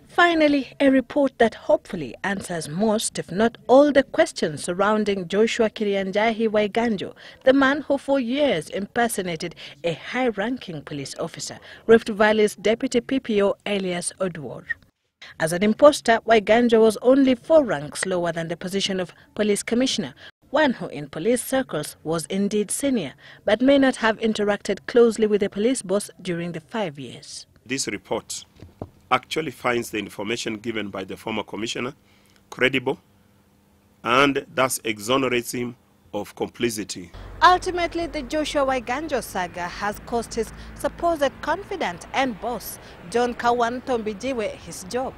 Finally, a report that hopefully answers most, if not all, the questions surrounding Joshua Kirianjahi Waiganjo, the man who for years impersonated a high-ranking police officer, Rift Valley's deputy PPO alias Odwor. As an imposter, Waiganjo was only 4 ranks lower than the position of police commissioner, one who in police circles was indeed senior, but may not have interacted closely with the police boss during the 5 years. This report actually finds the information given by the former commissioner credible and thus exonerates him of complicity. Ultimately, the Joshua Waiganjo saga has cost his supposed confidant and boss, John Kawan Tombijiwe, his job.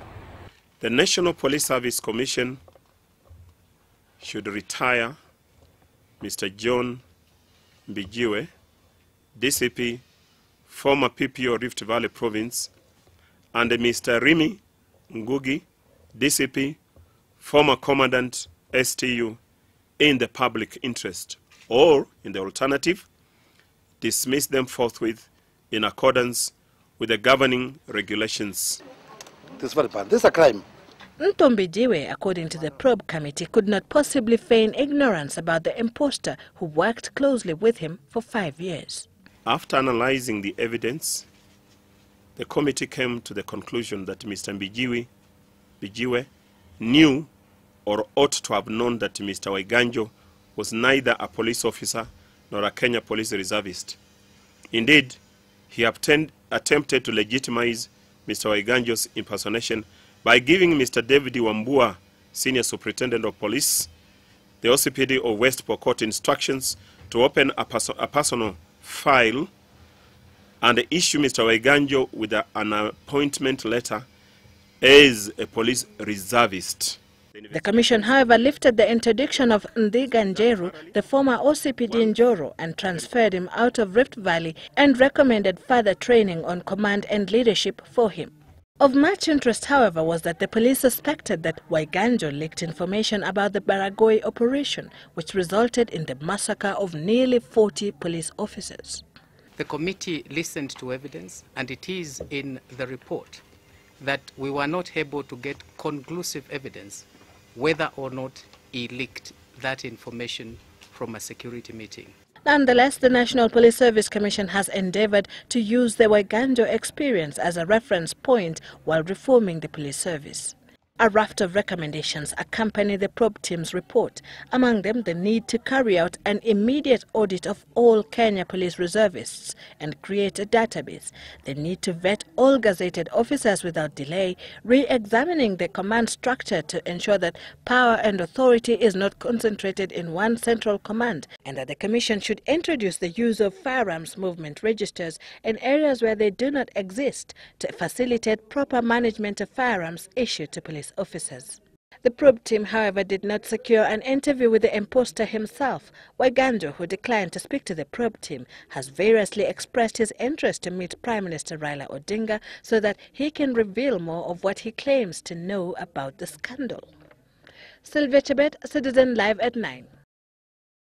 The National Police Service Commission should retire Mr. John Mbijiwe, DCP, former PPO Rift Valley Province, and Mr. Remmy Ngugi, DCP, former Commandant STU, in the public interest, or, in the alternative, dismiss them forthwith in accordance with the governing regulations. This is very bad. This is a crime. Ntombijiwe, according to the probe committee, could not possibly feign ignorance about the imposter who worked closely with him for 5 years. After analyzing the evidence, the committee came to the conclusion that Mr. Mbijiwe knew or ought to have known that Mr. Waiganjo was neither a police officer nor a Kenya police reservist. Indeed, he attempted to legitimize Mr. Waiganjo's impersonation by giving Mr. David Wambua, Senior Superintendent of Police, the OCPD of West Pokot, instructions to open a personal file and issue Mr. Waiganjo with an appointment letter as a police reservist. The commission, however, lifted the interdiction of Ndiga Njeru, the former OCPD in Njoro, and transferred him out of Rift Valley and recommended further training on command and leadership for him. Of much interest, however, was that the police suspected that Waiganjo leaked information about the Baragoi operation, which resulted in the massacre of nearly 40 police officers. The committee listened to evidence, and it is in the report that we were not able to get conclusive evidence whether or not he leaked that information from a security meeting. Nonetheless, the National Police Service Commission has endeavored to use the Waiganjo experience as a reference point while reforming the police service. A raft of recommendations accompany the probe team's report, among them the need to carry out an immediate audit of all Kenya police reservists and create a database, the need to vet all gazetted officers without delay, re-examining the command structure to ensure that power and authority is not concentrated in one central command, and that the Commission should introduce the use of firearms movement registers in areas where they do not exist to facilitate proper management of firearms issued to police officers. The probe team, however, did not secure an interview with the imposter himself. Waiganjo, who declined to speak to the probe team, has variously expressed his interest to meet Prime Minister Raila Odinga so that he can reveal more of what he claims to know about the scandal. Sylvia Chebet, Citizen Live at 9.